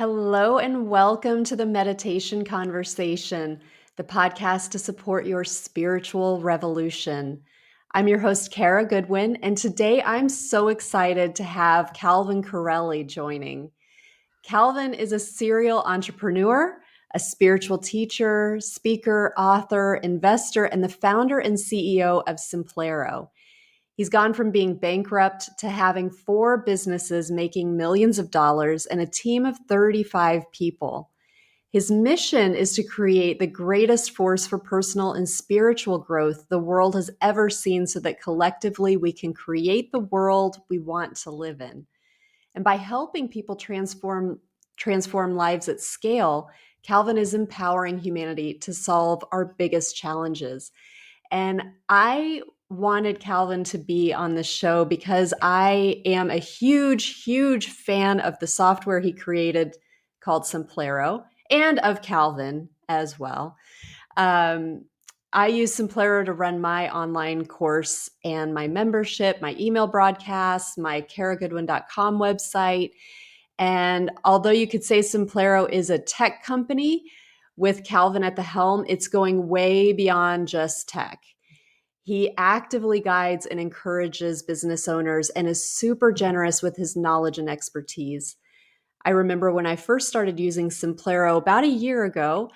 Hello and welcome to the Meditation Conversation, the podcast to support your spiritual revolution. I'm your host, Kara Goodwin, and today I'm so excited to have Calvin Correli joining. Calvin is a serial entrepreneur, a spiritual teacher, speaker, author, investor, and the founder and CEO of Simplero. He's gone from being bankrupt to having 4 businesses making millions of dollars and a team of 35 people. His mission is to create the greatest force for personal and spiritual growth the world has ever seen so that collectively we can create the world we want to live in. And by helping people transform lives at scale, Calvin is empowering humanity to solve our biggest challenges. And I wanted Calvin to be on the show because I am a huge, huge fan of the software he created called Simplero and of Calvin as well. I use Simplero to run my online course and my membership, my email broadcasts, my karagoodwin.com website. And although you could say Simplero is a tech company with Calvin at the helm, it's going way beyond just tech. He actively guides and encourages business owners and is super generous with his knowledge and expertise. I remember when I first started using Simplero about a year ago,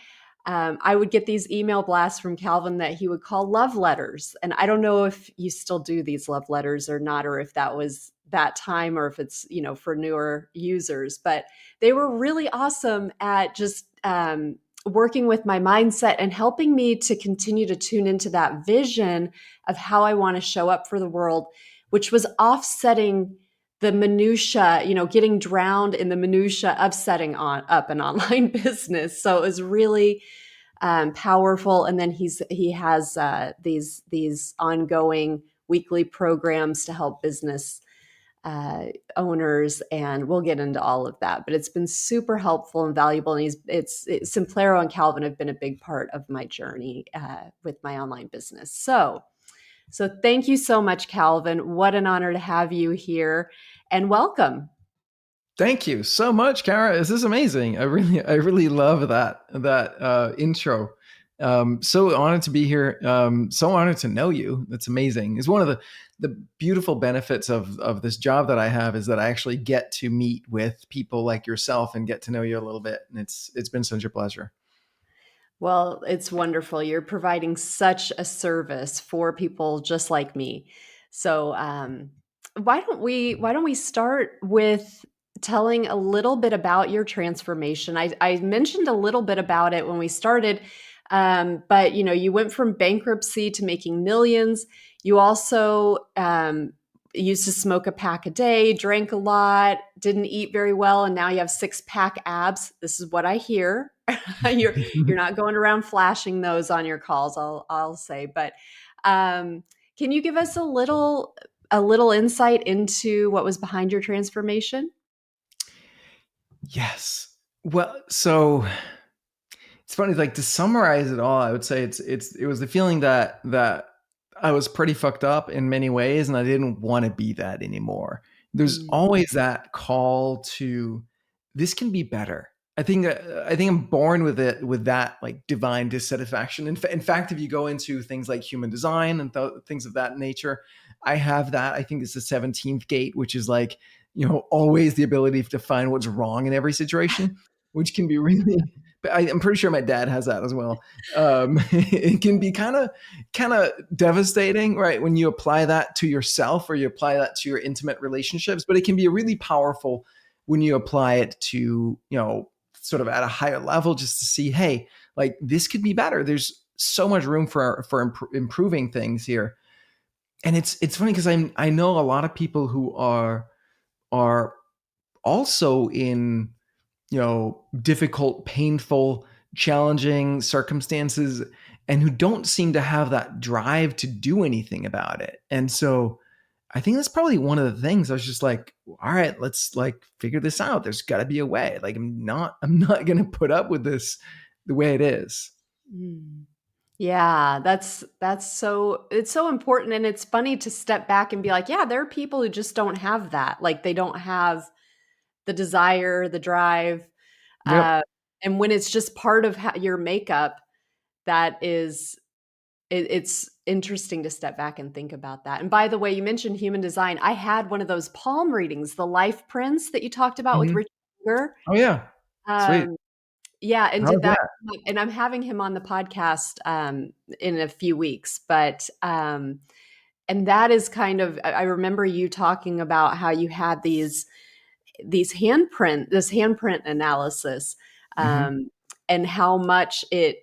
I would get these email blasts from Calvin that he would call love letters. And I don't know if you still do these love letters or not, or if that was that time or if it's, for newer users, but they were really awesome at just working with my mindset and helping me to continue to tune into that vision of how I want to show up for the world, which was offsetting the minutia, getting drowned in the minutia of setting up an online business. So it was really powerful. And then he has these ongoing weekly programs to help business owners, and we'll get into all of that. But it's been super helpful and valuable. And Simplero and Calvin have been a big part of my journey with my online business. So thank you so much, Calvin. What an honor to have you here, and welcome. Thank you so much, Kara. This is amazing. I really love that intro. So honored to be here. So honored to know you. That's amazing. It's one of the beautiful benefits of this job that I have is that I actually get to meet with people like yourself and get to know you a little bit. And it's been such a pleasure. Well, it's wonderful. You're providing such a service for people just like me. So, why don't we start with telling a little bit about your transformation? I mentioned a little bit about it when we started, but you went from bankruptcy to making millions. You also used to smoke a pack a day, drank a lot, didn't eat very well, and now you have 6-pack abs. This is what I hear. You're not going around flashing those on your calls, I'll say. But can you give us a little insight into what was behind your transformation? Yes. Well, so it's funny, like to summarize it all, I would say it was the feeling that I was pretty fucked up in many ways and I didn't want to be that anymore. There's always that call to this can be better. I think I'm born with it, with that like divine dissatisfaction. In fact, if you go into things like human design and things of that nature, I have that. I think it's the 17th gate, which is like, always the ability to find what's wrong in every situation, which can be really, but I'm pretty sure my dad has that as well. It can be kind of devastating, right? When you apply that to yourself or you apply that to your intimate relationships, but it can be really powerful when you apply it to, sort of at a higher level, just to see, hey, like this could be better. There's so much room for improving things here. And it's funny because I know a lot of people who are also in, difficult, painful, challenging circumstances and who don't seem to have that drive to do anything about it. And so I think that's probably one of the things I was just like, all right, let's like figure this out. There's got to be a way. Like I'm not going to put up with this the way it is. Mm. Yeah, it's so important. And it's funny to step back and be like, yeah, there are people who just don't have that. Like they don't have the desire, the drive. Yep. And when it's just part of your makeup, that is it's interesting to step back and think about that. And by the way, you mentioned human design. I had one of those palm readings, the life prints that you talked about with Hmm. Richard Gere. Oh yeah. Sweet. Um, yeah, and How did was that that? and I'm having him on the podcast, in a few weeks, but, and that is kind of I remember you talking about how you had this handprint analysis, Hmm. um, and how much it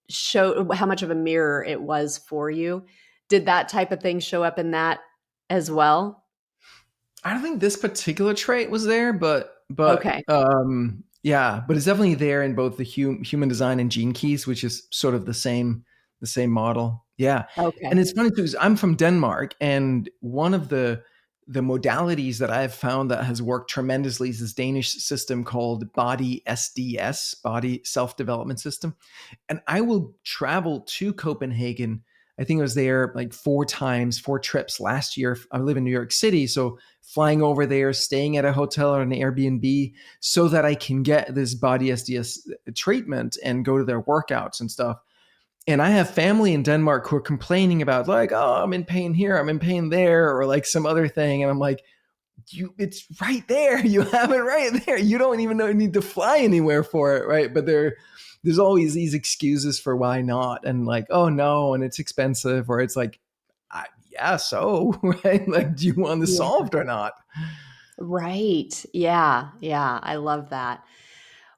showed how much of a mirror it was for you. Did that type of thing show up in that as well? I don't think this particular trait was there, but Okay, yeah, but it's definitely there in both the human design and gene keys, which is sort of the same model. Yeah, and okay. it's funny too, because I'm from Denmark, and one of the modalities that I've found that has worked tremendously is this Danish system called Body SDS, Body Self Development System, and I will travel to Copenhagen. I think I was there like 4 times, 4 trips last year. I live in New York City, so flying over there, staying at a hotel or an Airbnb so that I can get this body SDS treatment and go to their workouts and stuff. And I have family in Denmark who are complaining about like, oh, I'm in pain here, I'm in pain there, or like some other thing. And I'm like, it's right there. You have it right there. You don't even need to fly anywhere for it, right? But there's always these excuses for why not, and like, oh no, and it's expensive, or it's like, yeah, so right, like, do you want this Yeah. solved or not? Right. Yeah. Yeah. I love that.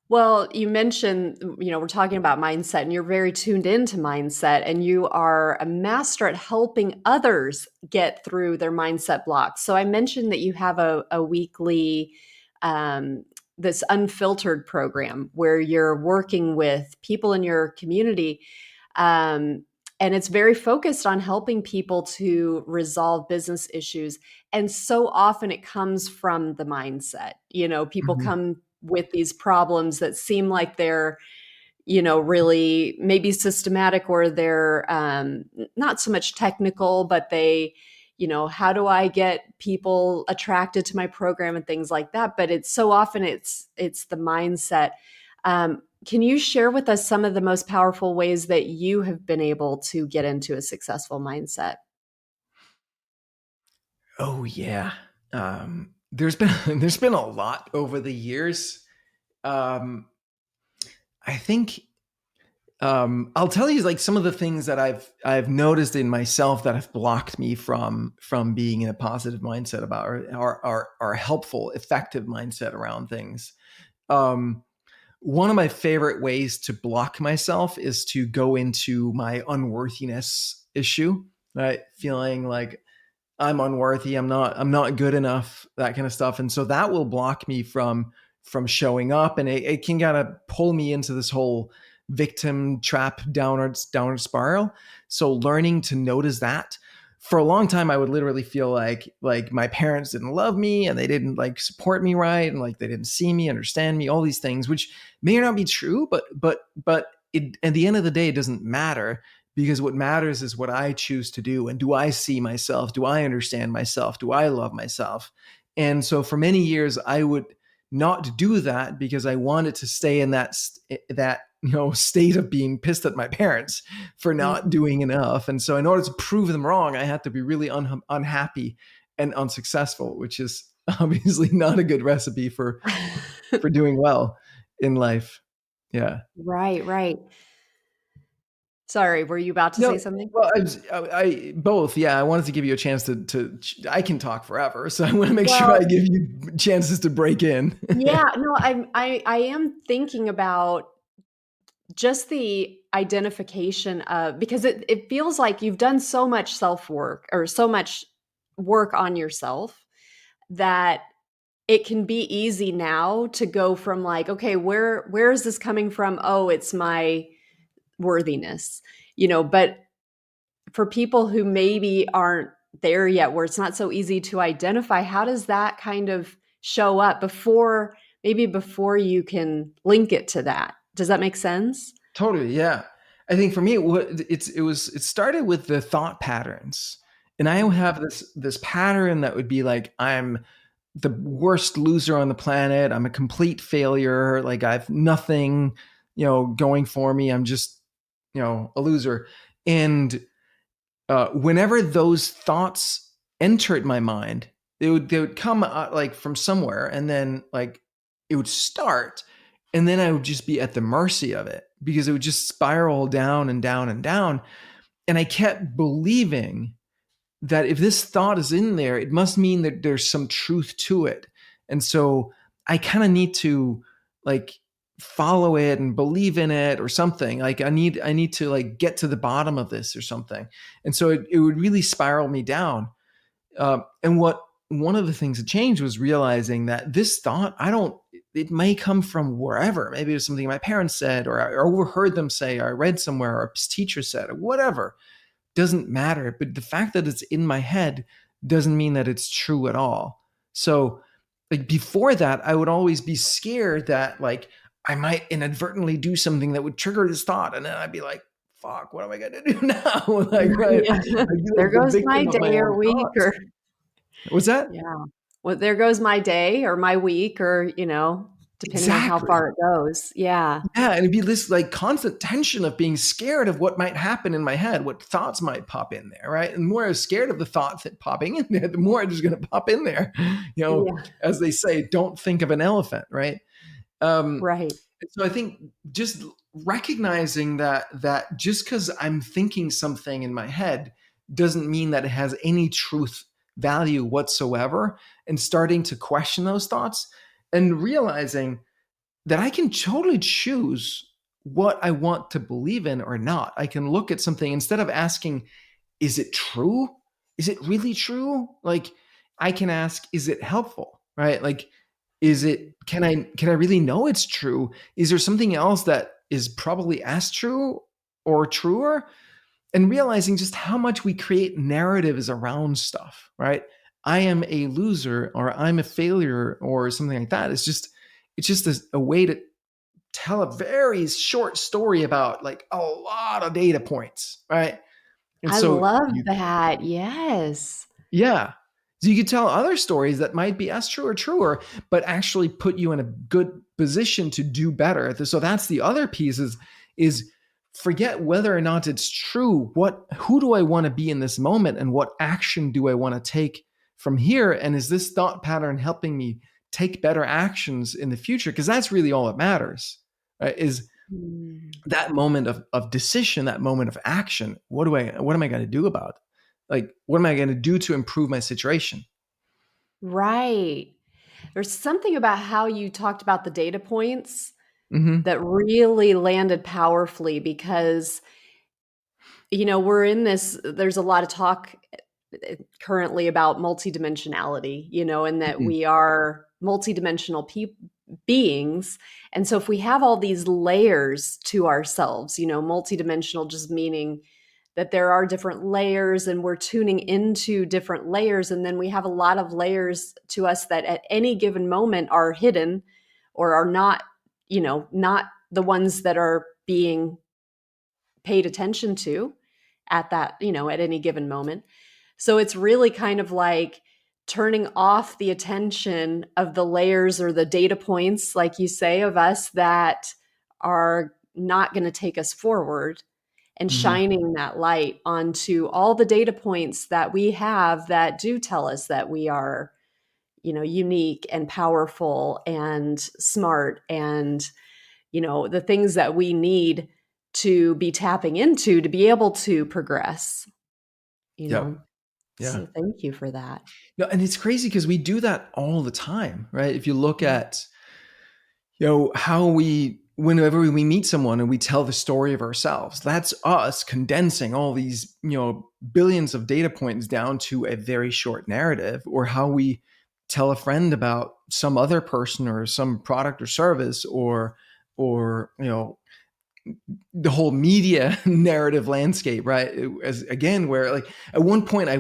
Well, you mentioned, we're talking about mindset and you're very tuned into mindset and you are a master at helping others get through their mindset blocks. So I mentioned that you have a weekly, um, this unfiltered program where you're working with people in your community. Um, and it's very focused on helping people to resolve business issues. And so often it comes from the mindset. People Mhm. come with these problems that seem like they're, really maybe systematic or they're not so much technical, but how do I get people attracted to my program and things like that? But it's so often it's the mindset. Can you share with us some of the most powerful ways that you have been able to get into a successful mindset? Oh yeah. There's been there's been a lot over the years. Um, I think I'll tell you like some of the things that I've noticed in myself that have blocked me from being in a positive mindset about or helpful, effective mindset around things. Um, One of my favorite ways to block myself is to go into my unworthiness issue, right? Feeling like I'm unworthy, I'm not good enough, that kind of stuff. And so that will block me from showing up, and it can kind of pull me into this whole victim trap downward spiral. So learning to notice that. For a long time I would literally feel like my parents didn't love me and they didn't like support me right, and like they didn't see me, understand me, all these things, which may or not be true, but it, at the end of the day, it doesn't matter, because what matters is what I choose to do. And do I see myself? Do I understand myself? Do I love myself? And so for many years, I would not do that because I wanted to stay in that state of being pissed at my parents for not Mhm. doing enough. And so in order to prove them wrong, I had to be really unhappy and unsuccessful, which is obviously not a good recipe for doing well in life. Yeah. Right, right. Sorry, were you about to No, say something? well, I both. Yeah, I wanted to give you a chance to. I can talk forever, so I want to make sure I Well, give you chances to break in. yeah, no, I am thinking about just the identification of because it feels like you've done so much self-work or so much work on yourself that it can be easy now to go from like, okay, where is this coming from? Oh, it's my worthiness. But for people who maybe aren't there yet, where it's not so easy to identify, how does that kind of show up before you can link it to that? Does that make sense? Totally, yeah. I think for me, it started with the thought patterns, and I Mhm. have this pattern that would be like, I'm the worst loser on the planet. I'm a complete failure. Like I have nothing, going for me. I'm just, a loser. And whenever those thoughts entered my mind, they would come like from somewhere, and then like it would start, and then I would just be at the mercy of it because it would just spiral down and down and down. And I kept believing that if this thought is in there, it must mean that there's some truth to it. And so I kind of need to like follow it and believe in it or something. Like I need to like get to the bottom of this or something. And so it would really spiral me down. And what one of the things that changed was realizing that this thought, it may come from wherever. Maybe it was something my parents said, or I overheard them say, or I read somewhere, or a teacher said, or whatever. Doesn't matter. But the fact that it's in my head doesn't mean that it's true at all. So, like before that, I would always be scared that like I might inadvertently do something that would trigger this thought, and then I'd be like, "Fuck, what am I gonna do now?" Like, right? Yeah. I'd be There like the goes my victim of my day or own week thoughts. or Was that yeah. Well, there goes my day or my week or, depending on how exactly? far it goes. Yeah. Yeah, and it'd be this like constant tension of being scared of what might happen in my head, what thoughts might pop in there, right? And the more I was scared of the thoughts that popping in there, the more it was going to pop in there. Yeah. As they say, don't think of an elephant, right? Um, Right. so I think just recognizing that just because I'm thinking something in my head doesn't mean that it has any truth value whatsoever, and starting to question those thoughts and realizing that I can totally choose what I want to believe in or not. I can look at something instead of asking, is it true? Is it really true? Like I can ask, is it helpful? Right? Like, can I really know it's true? Is there something else that is probably as true or truer? And realizing just how much we create narratives around stuff, right? I am a loser or I'm a failure or something like that. It's just a way to tell a very short story about like a lot of data points, right? And I so love you, that. Yes. yeah. So you could tell other stories that might be as true or truer, but actually put you in a good position to do better. So that's the other piece is forget whether or not it's true. Who do I want to be in this moment, and what action do I want to take from here? And is this thought pattern helping me take better actions in the future? Because that's really all that matters, right? Is Mm. that moment of decision, that moment of action. What am I going to do about it? Like, what am I going to do to improve my situation? Right. There's something about how you talked about the data points Mm-hmm. that really landed powerfully because, we're in this, there's a lot of talk currently about multidimensionality, and that Mm-hmm. we are multidimensional beings. And so if we have all these layers to ourselves, multidimensional just meaning that there are different layers and we're tuning into different layers. And then we have a lot of layers to us that at any given moment are hidden or are not, not the ones that are being paid attention to at that, at any given moment. So it's really kind of like turning off the attention of the layers or the data points, like you say, of us that are not going to take us forward, and Mm-hmm. shining that light onto all the data points that we have that do tell us that we are, unique and powerful and smart and, the things that we need to be tapping into to be able to progress, you Yep. know. Yeah. So thank you for that. No, and it's crazy because we do that all the time, right? If you look Mhm. at, how whenever we meet someone and we tell the story of ourselves, that's us condensing all these, billions of data points down to a very short narrative. Or how we tell a friend about some other person or some product or service, or the whole media narrative landscape, right? As again, where like at one point I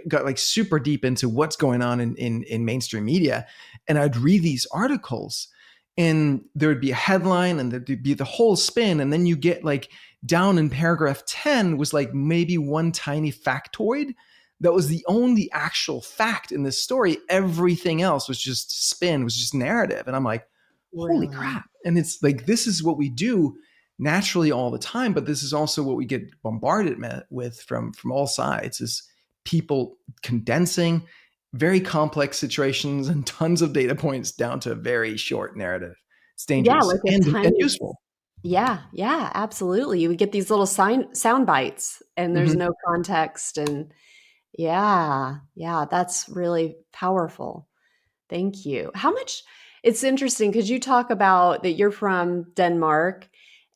got like super deep into what's going on in mainstream media, and I'd read these articles, and there would be a headline, and there'd be the whole spin, and then you get like down in paragraph 10 was like maybe one tiny factoid that was the only actual fact in this story. Everything else was just spin, was just narrative. And I'm like, holy Really? crap. And it's like, this is what we do naturally all the time, but this is also what we get bombarded with from all sides, is people condensing very complex situations and tons of data points down to a very short narrative. It's Yeah, dangerous like a and tiny. useful. Yeah, yeah, absolutely. You would get these little sound bites and there's Mm-hmm. no context, and yeah, yeah, that's really powerful. Thank you. How much it's interesting because you talk about that you're from Denmark,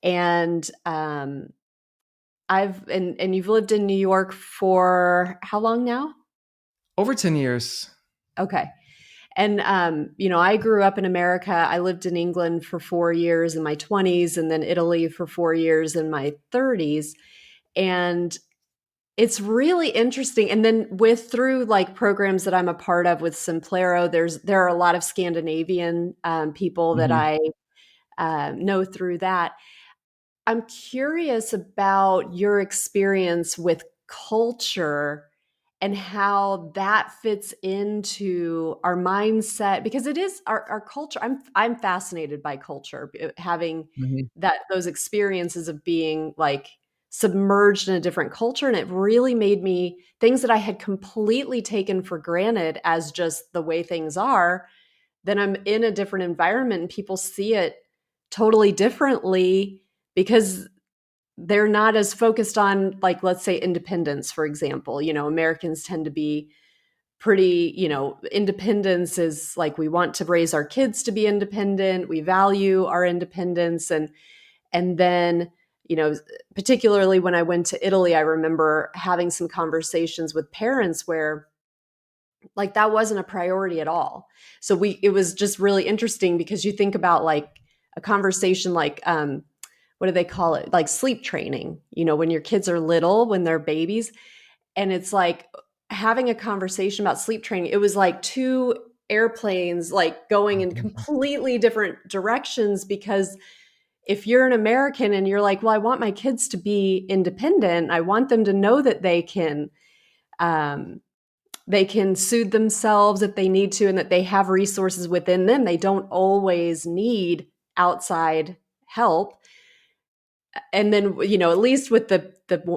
and and you've lived in New York for how long now? Over 10 years. Okay. And I grew up in America. I lived in England for 4 years in my 20s, and then Italy for 4 years in my 30s. And it's really interesting. And then with through like programs that I'm a part of with Simplero, there are a lot of Scandinavian people that Mm-hmm. I know through that. I'm curious about your experience with culture and how that fits into our mindset, because it is our culture. I'm fascinated by culture, having Mm-hmm. those experiences of being like submerged in a different culture, and it really made me things that I had completely taken for granted as just the way things are. Then I'm in a different environment and people see it totally differently because they're not as focused on, like, let's say independence, for example. Americans tend to be pretty, independence is like we want to raise our kids to be independent. We value our independence. And then, you know, particularly when I went to Italy, I remember having some conversations with parents where like that wasn't a priority at all. So it was just really interesting because you think about like a conversation like what do they call it? Like sleep training, when your kids are little, when they're babies. And it's like having a conversation about sleep training. It was like two airplanes like going in completely different directions, because if you're an American and you're like, well, I want my kids to be independent, I want them to know that um, they can soothe themselves if they need to, and that they have resources within them. They don't always need outside help. And then, at least with the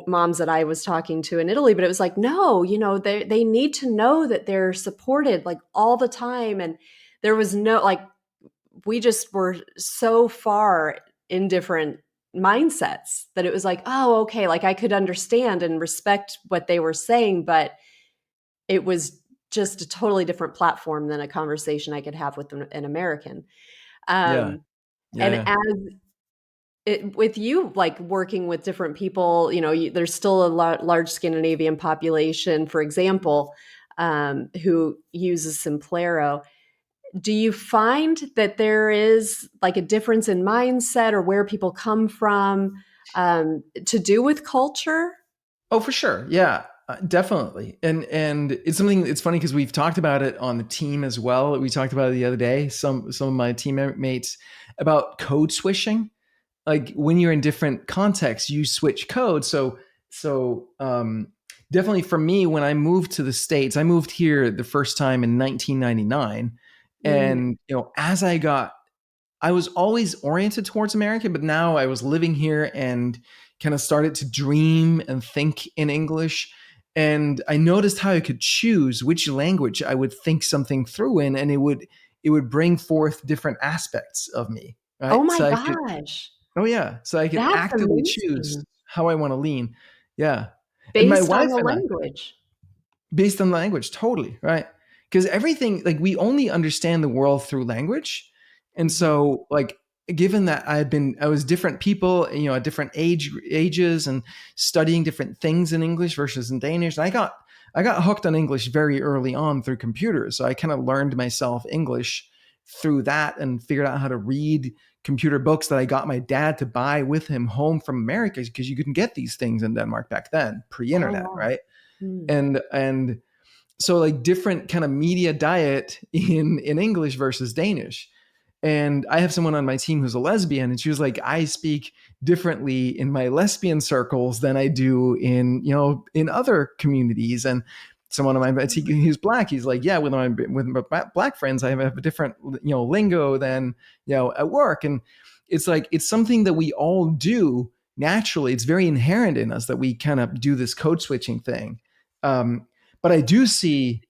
moms that I was talking to in Italy, but it was like, no, they need to know that they're supported like all the time. And there was no like, we just were so far in different mindsets that it was like, oh, okay, like I could understand and respect what they were saying, but it was just a totally different platform than a conversation I could have with an American. Yeah. Um, Yeah. and Yeah. as with you, like working with different people, there's still a large Scandinavian population, for example, who uses Simplero. Do you find that there is like a difference in mindset or where people come from to do with culture? Oh, for sure. Yeah, definitely. And it's something. It's funny because we've talked about it on the team as well. We talked about it the other day. Some of my teammates about code switching. Like when you're in different contexts, you switch code. So definitely for me, when I moved to the States, I moved here the first time in 1999, Mm. and as I was always oriented towards America, but now I was living here and kind of started to dream and think in English. And I noticed how I could choose which language I would think something through in, and it would bring forth different aspects of me, Oh right? my So I could, gosh, oh yeah, so I could that's actively choose amazing. how I want to lean. Yeah. And my Based on wife the and I, language. based on language, totally, right? Because everything, like, we only understand the world through language. And Mhm. so, like, given that I was different people, at different ages, and studying different things in English versus in Danish. And I got hooked on English very early on through computers. So I kind of learned myself English through that and figured out how to read computer books that I got my dad to buy with him home from America, because you couldn't get these things in Denmark back then, Oh, pre-internet, wow. right? Hmm. And so, like, different kind of media diet in English versus Danish. And I have someone on my team who's a lesbian, and she was like, I speak differently in my lesbian circles than I do in other communities. And someone of mine, but he's black. He's like, yeah, with my black friends, I have a different, lingo than, at work. And it's like, it's something that we all do naturally. It's very inherent in us that we kind of do this code switching thing. But I do see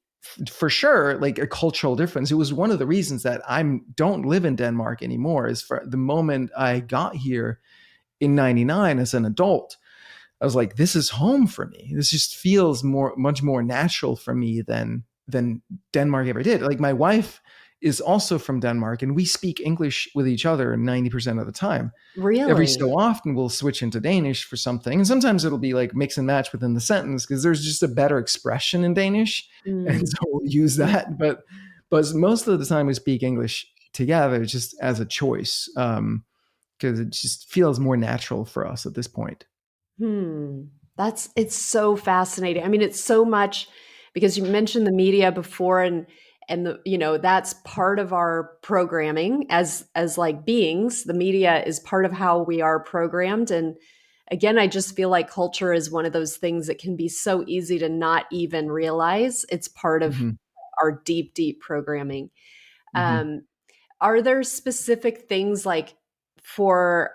for sure, like a cultural difference. It was one of the reasons that I don't live in Denmark anymore, is for the moment I got here in 99 as an adult, I was like, this is home for me. This just feels much more natural for me than Denmark ever did. Like my wife is also from Denmark, and we speak English with each other 90% of the time. Every Really? so often we'll switch into Danish for something, and sometimes it'll be like mix and match within the sentence because there's just a better expression in Danish, and Mm. so we'll use that. But most of the time we speak English together just as a choice, because it just feels more natural for us at this point. Hmm. It's so fascinating. I mean, it's so much because you mentioned the media before, and that's part of our programming as like beings. The media is part of how we are programmed. And again, I just feel like culture is one of those things that can be so easy to not even realize it's part of Mm-hmm. our deep, deep programming. Mm-hmm. Um, are there specific things like for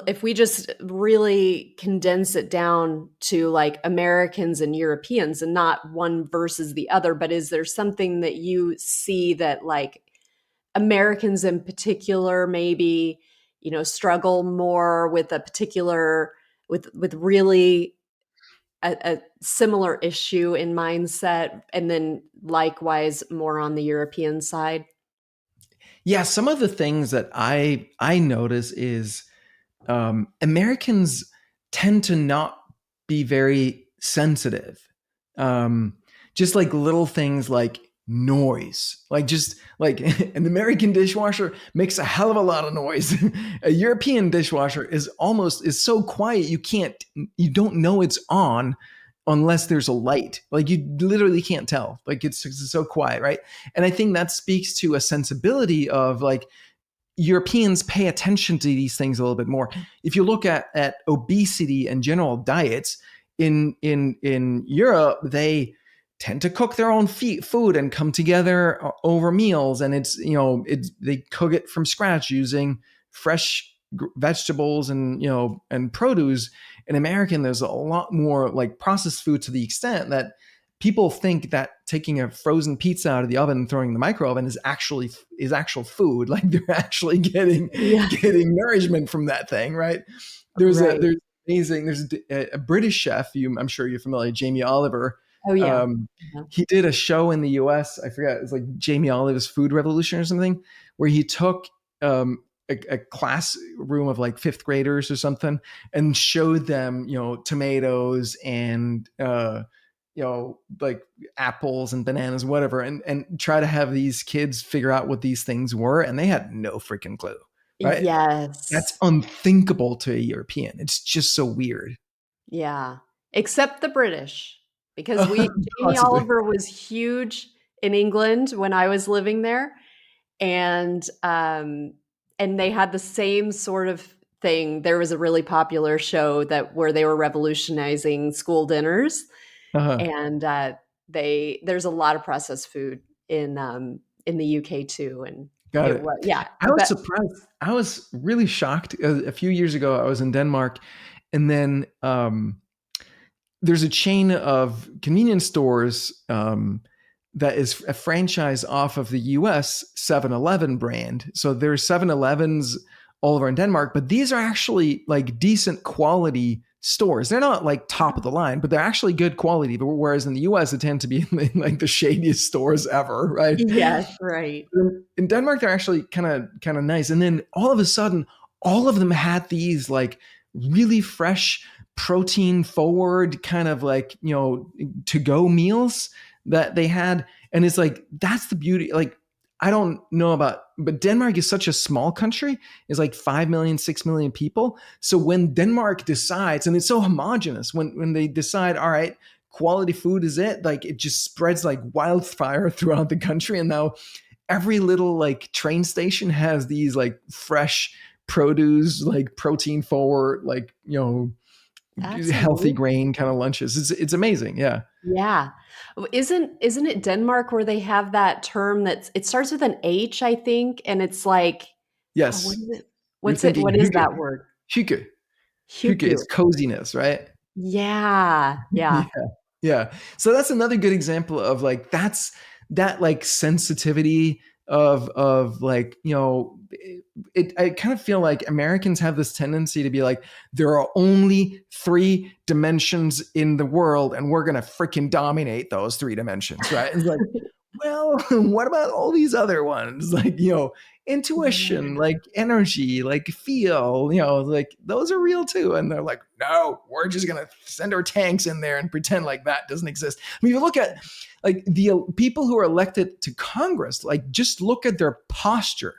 if we just really condense it down to like Americans and Europeans and not one versus the other, but is there something that you see that like Americans in particular maybe, struggle more with a particular with really a similar issue in mindset, and then likewise more on the European side? Yeah, some of the things that I notice is Americans tend to not be very sensitive. Um, just like little things like noise, like just like an American dishwasher makes a hell of a lot of noise. A European dishwasher is so quiet you don't know it's on unless there's a light. Like you literally can't tell. Like it's so quiet, right? And I think that speaks to a sensibility of like Europeans pay attention to these things a little bit more. If you look at obesity and general diets in Europe, they tend to cook their own food and come together over meals, and they cook it from scratch using fresh vegetables and produce. In American, there's a lot more like processed food, to the extent that people think that taking a frozen pizza out of the oven and throwing in the micro oven is actual food. Like they're actually getting Yeah. getting nourishment from that thing, right? Right. There's amazing. There's a British chef. I'm sure you're familiar, Jamie Oliver. Oh yeah. Um, Yeah. he did a show in the U.S. I forget. It's like Jamie Oliver's Food Revolution or something, where he took a classroom of like fifth graders or something and showed them, tomatoes and like apples and bananas, whatever, and try to have these kids figure out what these things were, and they had no freaking clue, right? That's Yes. unthinkable to a European. It's just so weird. Yeah. Except the British, because Jamie Possibly. Oliver was huge in England when I was living there, and they had the same sort of thing. There was a really popular show that where they were revolutionizing school dinners, Uh-huh. and there's a lot of processed food in the UK too, and Got it it. was yeah, I was but surprised. I was really shocked. A few years ago, I was in Denmark, and then there's a chain of convenience stores that is a franchise off of the US 7-Eleven brand. So there's 7-Elevens all over in Denmark, but these are actually like decent quality stores. They're not like top of the line, but they're actually good quality. But whereas in the US, they tend to be like the shadiest stores ever, right? yes, right. In Denmark, they're actually kind of nice. And then all of a sudden, all of them had these like really fresh, protein forward kind of like to go meals that they had. And it's like that's the beauty. Like I don't know about, but Denmark is such a small country. It's like 5 million, 6 million people. So when Denmark decides, and it's so homogenous, when they decide, all right, quality food is it, like it just spreads like wildfire throughout the country. And now every little like train station has these like fresh produce, like protein forward, like healthy Absolutely. grain kind of lunches. It's amazing. Yeah. Yeah. Isn't it Denmark where they have that term that's it starts with an H, I think, and it's like, oh, what Yes. is it? You're What's it? thinking What is hygge. that word? Hygge. Hygge. Hygge. It's coziness, right? Yeah. Yeah. Yeah. Yeah. So that's another good example of like that like sensitivity of like, I kind of feel like Americans have this tendency to be like, there are only three dimensions in the world and we're gonna freaking dominate those three dimensions, right? It's like, well, what about all these other ones? Like, intuition, Yeah. like energy, like feel, like those are real too. And they're like, no, we're just going to send our tanks in there and pretend like that doesn't exist. I mean, you look at like the people who are elected to Congress, like just look at their posture.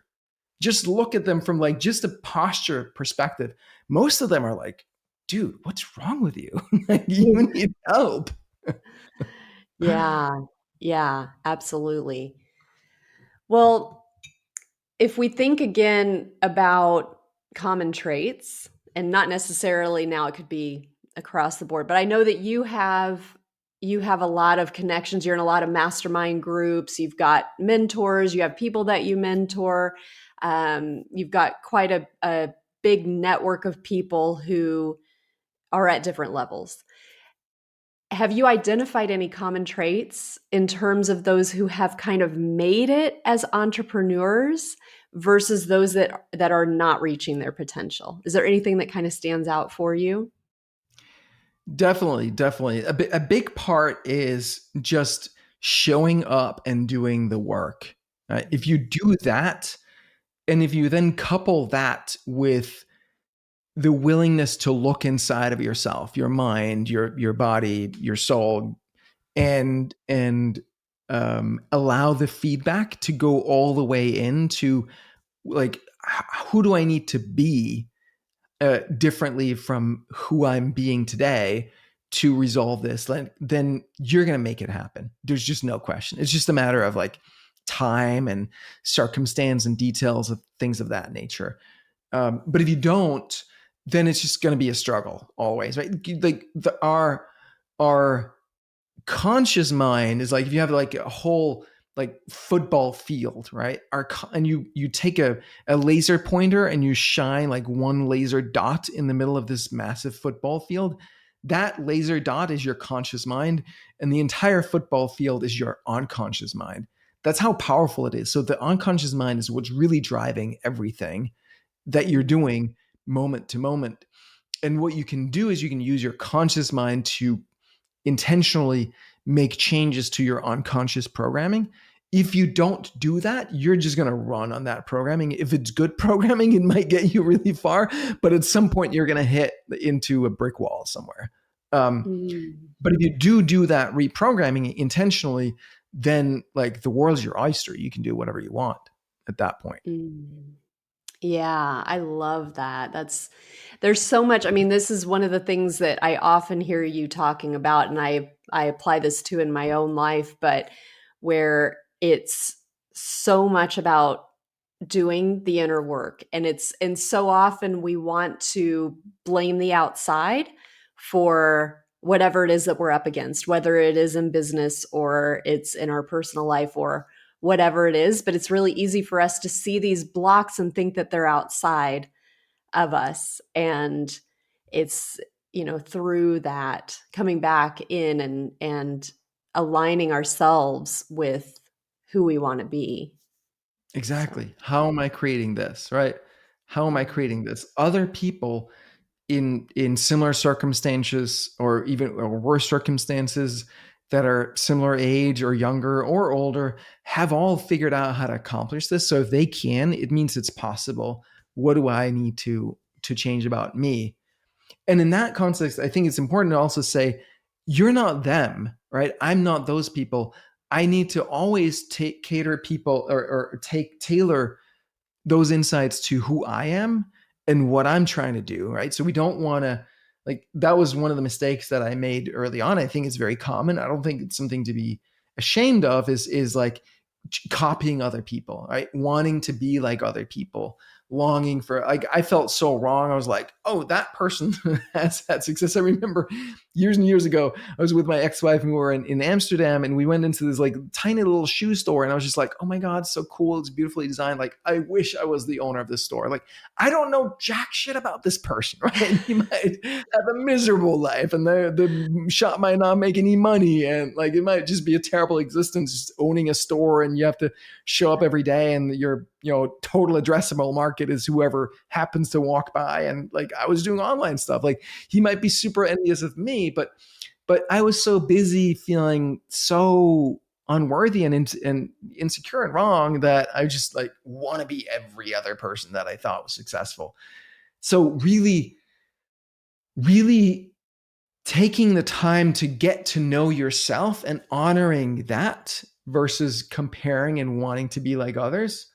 Just look at them from like just a posture perspective. Most of them are like, dude, what's wrong with you? Like, you need help. Yeah. Yeah, absolutely. Well, if we think again about common traits, and not necessarily now it could be across the board, but I know that you have a lot of connections. You're in a lot of mastermind groups. You've got mentors. You have people that you mentor. You've got quite a big network of people who are at different levels. Have you identified any common traits in terms of those who have kind of made it as entrepreneurs versus those that are not reaching their potential? Is there anything that kind of stands out for you? Definitely, definitely. A big part is just showing up and doing the work. Right? If you do that, and if you then couple that with the willingness to look inside of yourself, your mind, your body, your soul, and allow the feedback to go all the way into like who do I need to be differently from who I'm being today to resolve this, then you're going to make it happen. There's just no question. It's just a matter of like time and circumstance and details of things of that nature. But if you don't, then it's just going to be a struggle always, right? Like our conscious mind is like if you have like a whole like football field, right? And you take a laser pointer and you shine like one laser dot in the middle of this massive football field. That laser dot is your conscious mind, and the entire football field is your unconscious mind. That's how powerful it is. So the unconscious mind is what's really driving everything that you're Mm, doing moment to moment. And what you can do is you can use your conscious mind to intentionally make changes to your unconscious programming. If you don't do that, you're just going to run on that programming. If it's good programming, it might get you really far, but at some point you're going to hit into a brick wall somewhere. Um, mm, but if you do that reprogramming intentionally, then like the world's your oyster. You can do whatever you want at that point. mm. Yeah, I love that. There's so much. I mean, this is one of the things that I often hear you talking about, and I apply this to in my own life, but where it's so much about doing the inner work. And so often we want to blame the outside for whatever it is that we're up against, whether it is in business or it's in our personal life or whatever it is. But it's really easy for us to see these blocks and think that they're outside of us. And it's, through that coming back in and aligning ourselves with who we want to be. So, Exactly. How am I creating this, right? How am I mm, creating this? Other people in similar circumstances or even or worse circumstances that are similar age or younger or older have all figured out how to accomplish this. So if they can, it means it's possible. What do I need to change about me? And in that context, I think it's important to also say, you're not them, right? I'm not those people. I need to always take cater people or take tailor those insights to who I am and what I'm trying to do, right? So we don't want to like that was one of the mistakes that I made early on. I think it's very common. I don't think it's something to be ashamed of is like copying other people, right? Wanting to be like other people, longing for, like, I felt so wrong. I was like, oh, that person has had success. I remember years and years ago, I was with my ex-wife and we were in Amsterdam, and we went into this like tiny little shoe store, and I was just like, oh my God, so cool. It's beautifully designed. Like, I wish I was the owner of this store. Like, I don't know jack shit about this person, right? He might have a miserable life, and the shop might not make any money, and like it might just be a terrible existence just owning a store, and you have to show up every day, and your total addressable market is whoever happens to walk by. And like, I was doing online stuff. Like, he might be super envious of me, but I was so busy feeling so unworthy and insecure and wrong that I just like want to be every other person that I thought was successful. So really, really taking the time to get to know yourself and honoring that versus comparing and wanting to be like others,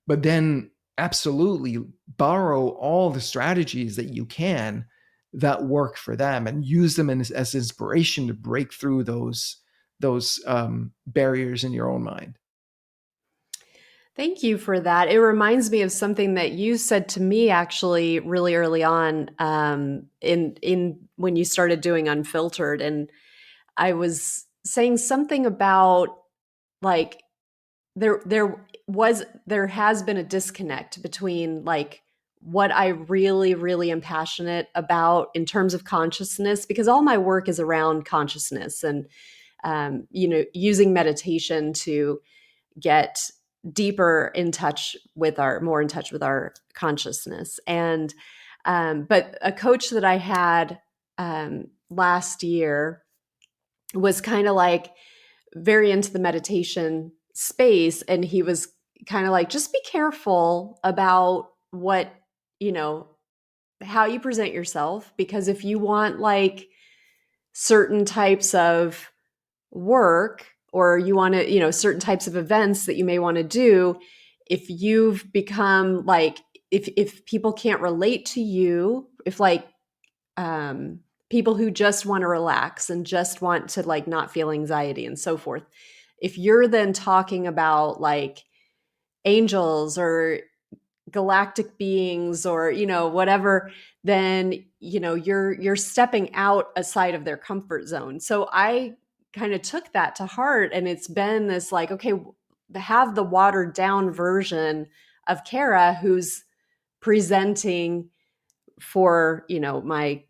but then absolutely borrow all the strategies that you can that work for them and use them as inspiration to break through those barriers in your own mind. Thank you for that. It reminds me of something that you said to me actually really early on, in when you started doing Unfiltered, and I was saying something about like there has been a disconnect between like what I really really am passionate about in terms of consciousness, because all my work is around consciousness and using meditation to get deeper in touch with our more in touch with our consciousness. And but a coach that I had last year was kind of like very into the meditation space, and he was kind of like, just be careful about what, you know, how you present yourself, because if you want like certain types of work, or you want to, certain types of events that you may want to do, if you've become like, if people can't relate to you, if like people who just want to relax and just want to like not feel anxiety and so forth, if you're then talking about like angels or galactic beings or whatever, then you're stepping out aside of their comfort zone. So I kind of took that to heart, and it's been this like, okay, have the watered down version of Kara who's presenting for my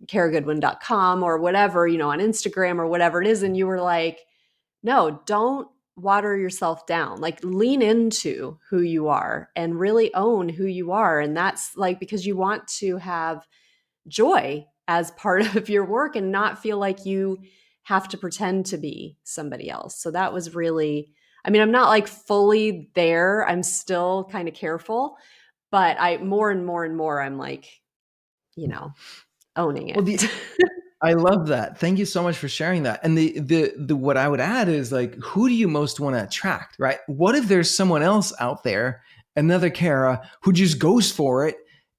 karagoodwin.com or whatever, on Instagram or whatever it is. And you were like, no, don't water yourself down. Like, lean into who you are and really own who you are. And that's like, because you want to have joy as part of your work and not feel like you have to pretend to be somebody else. So that was really, I mean, I'm not like fully there. I'm still kind of careful, but I more and more and more, I'm like, owning Well, it. I love that. Thank you so much for sharing that. And the what I would add is like, who do you most want to attract, right? What if there's someone else out there, another Kara, who just goes for it,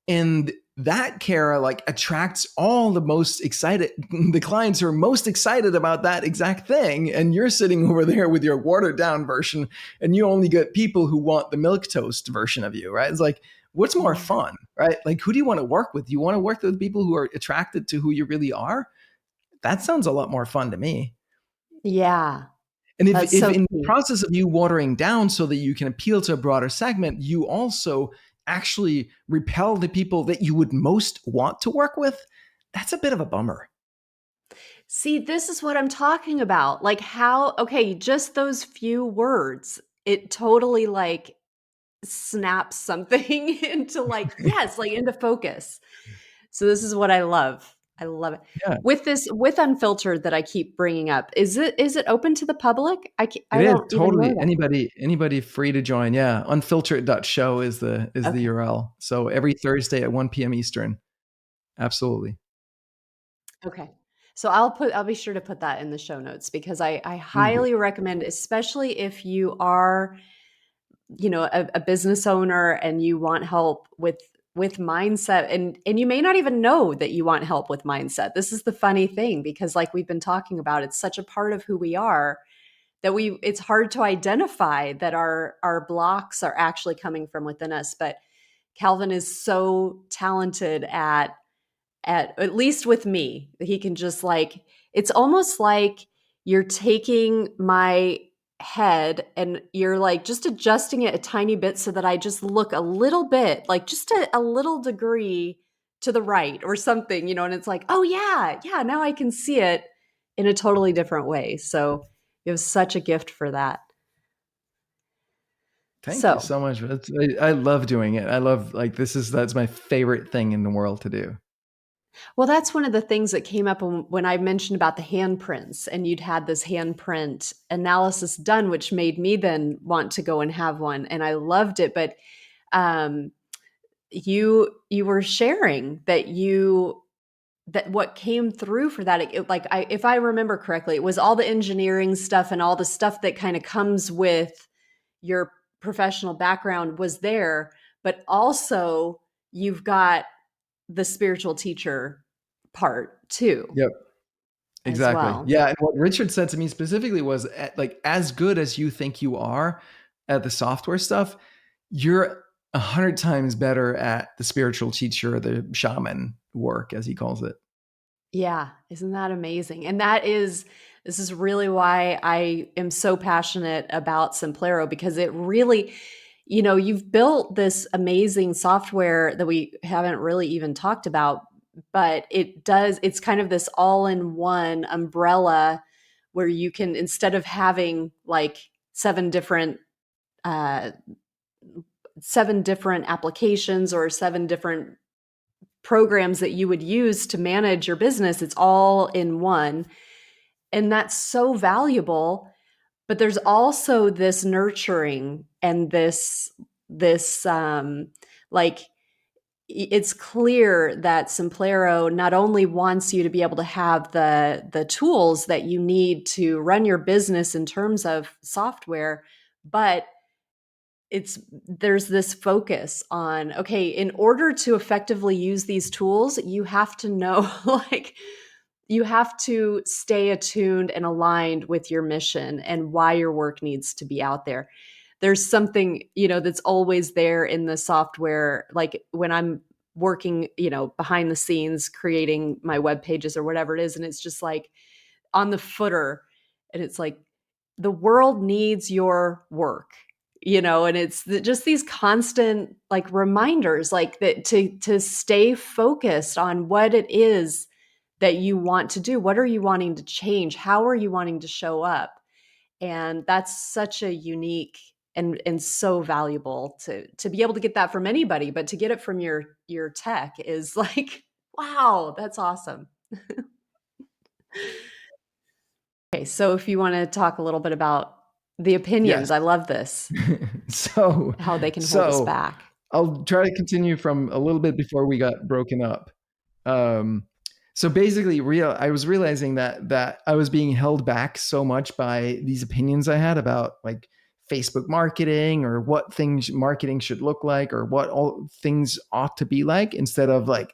and that Kara like attracts all the most excited, the clients who are most excited about that exact thing, and you're sitting over there with your watered down version, and you only get people who want the milk toast version of you, right? It's like, what's more Yeah. fun, right? Like, who do you want to work with? You want to work with people who are attracted to who you really are? That sounds a lot more fun to me. Yeah. And That's if so in the key. process of you watering down so that you can appeal to a broader segment, you also actually repel the people that you would most want to work with, that's a bit of a bummer. See, this is what I'm talking about. Like, how, okay, just those few words, it totally like snaps something into like, yes, like into focus. So this is what I love. I love it. Yeah, With Unfiltered that I keep bringing up, is it open to the public? it I is don't even know totally that. anybody free to join. Yeah, unfiltered.show is the Okay. URL. So every Thursday at 1 p.m. Eastern. Absolutely. Okay. So I'll be sure to put that in the show notes, because I Please do. highly recommend, especially if you are, a business owner and you want help with mindset, and you may not even know that you want help with mindset. This is the funny thing, because like we've been talking about, it's such a part of who we are that it's hard to identify that our blocks are actually coming from within us. But Calvin is so talented at least with me, he can just like, it's almost like you're taking my head and you're like just adjusting it a tiny bit so that I just look a little bit, like just a little degree to the right or something, and it's like, oh yeah, now I can see it in a totally different way. So you have such a gift for that. Thank you So, so much. I love doing it. I love like that's my favorite thing in the world to do. well, that's one of the things that came up when I mentioned about the handprints, and you'd had this handprint analysis done, which made me then want to go and have one, and I loved it. But um, you were sharing that what came through for that, like if I remember correctly, it was all the engineering stuff and all the stuff that kind of comes with your professional background was there, but also you've got the spiritual teacher part too Yep. as Exactly. well. Yeah. And what Richard said to me specifically was like, as good as you think you are at the software stuff, you're 100 times better at the spiritual teacher, the shaman work, as he calls it. Yeah, isn't that amazing? And this is really why I am so passionate about Simplero, because it really, you've built this amazing software that we haven't really even talked about, but it's kind of this all-in-one umbrella where you can, instead of having like uh seven different applications or seven different programs that you would use to manage your business, it's all in one. And that's so valuable. But there's also this nurturing and this like, it's clear that Simplero not only wants you to be able to have the tools that you need to run your business in terms of software, but there's this focus on, okay, in order to effectively use these tools, you have to know like you have to stay attuned and aligned with your mission and why your work needs to be out there. There's something, that's always there in the software, like when I'm working, behind the scenes creating my web pages or whatever it is, and it's just like on the footer, and it's like, the world needs your work, and it's just these constant like reminders, like that, to stay focused on what it is that you want to do. What are you wanting to change? How are you wanting to show up? And that's such a unique and so valuable to be able to get that from anybody, but to get it from your tech is like, wow, that's awesome. Okay, so if you want to talk a little bit about the opinions, Yes. I love this, so, how they can hold us so back. I'll try to continue from a little bit before we got broken up. Um, so basically, I was realizing that I was being held back so much by these opinions I had about like Facebook marketing or what things marketing should look like or what all things ought to be like, instead of like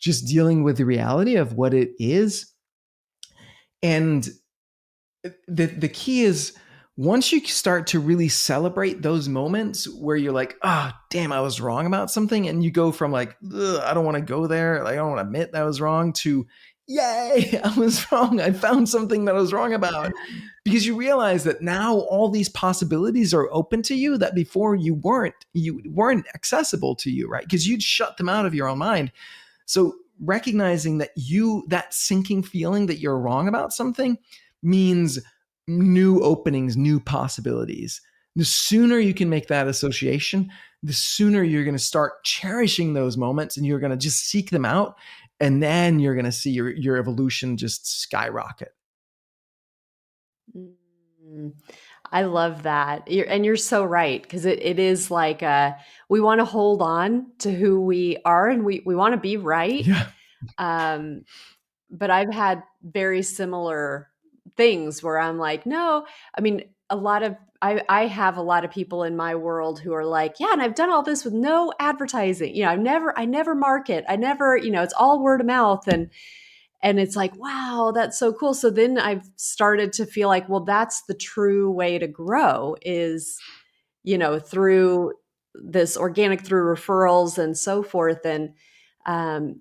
just dealing with the reality of what it is. And the key is, once you start to really celebrate those moments where you're like, oh damn, I was wrong about something, and you go from like, I don't want to go there, like I don't want to admit that I was wrong, to yay, I was wrong, I found something that I was wrong about, because you realize that now all these possibilities are open to you that before you weren't accessible to you, right? Because you'd shut them out of your own mind. So recognizing that sinking feeling that you're wrong about something means new openings, new possibilities. The sooner you can make that association, the sooner you're going to start cherishing those moments, and you're going to just seek them out. And then you're going to see your evolution just skyrocket. Mm. I love that. You're so right, because it is like, we want to hold on to who we are, and we want to be right. Yeah. Um, but I've had very similar things where I'm like, no, I mean, I have a lot of people in my world who are like, yeah, and I've done all this with no advertising. I never market. I never, it's all word of mouth. And it's like, wow, that's so cool. So then I've started to feel like, well, that's the true way to grow is, through this organic, through referrals and so forth. And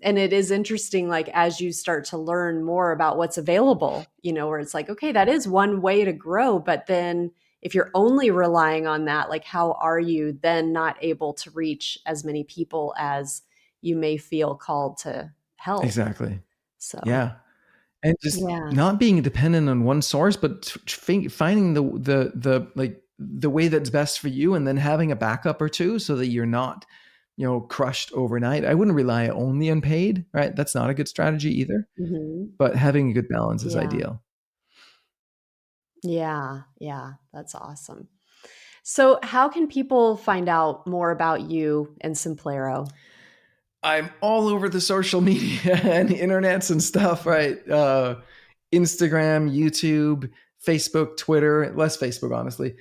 it is interesting, like as you start to learn more about what's available, where it's like, okay, that is one way to grow. But then if you're only relying on that, like how are you then not able to reach as many people as you may feel called to help? Exactly. So, Yeah. And just yeah. not being dependent on one source, but finding the like the way that's best for you, and then having a backup or two so that you're not, crushed overnight. I wouldn't rely only on paid, right? That's not a good strategy either. Mhm. But having a good balance is Yeah. ideal. Yeah. Yeah. That's awesome. So, how can people find out more about you and Simplero? I'm all over the social media and internets and stuff, right? Instagram, YouTube, Facebook, Twitter, less Facebook, honestly.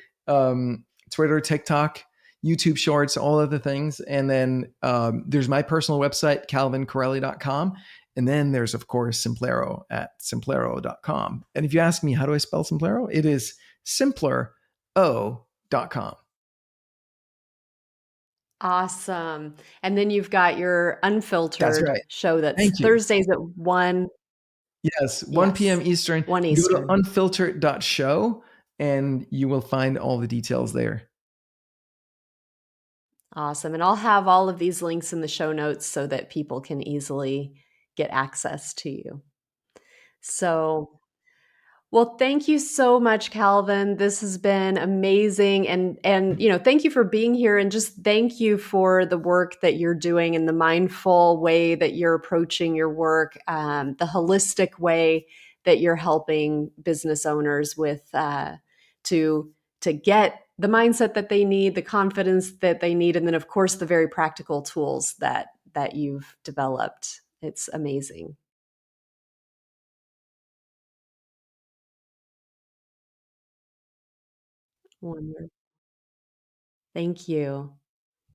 Twitter, TikTok, YouTube Shorts, all of the things. And then there's my personal website, calvincorreli.com. And then there's, of course, Simplero at simplero.com. And if you ask me, how do I spell Simplero? It is simplero.com. Awesome. And then you've got your That's unfiltered right. show that's Thank you. Thursdays at 1. Yes, 1 p.m. Yes, Eastern. 1 Go to Eastern. unfiltered.show and you will find all the details there. Awesome. And I'll have all of these links in the show notes so that people can easily get access to you. So, well, thank you so much, Calvin. This has been amazing, and thank you for being here, and just thank you for the work that you're doing and the mindful way that you're approaching your work, the holistic way that you're helping business owners with to to get the mindset that they need, the confidence that they need, and then of course the very practical tools that you've developed. It's amazing. Wonderful. Thank you.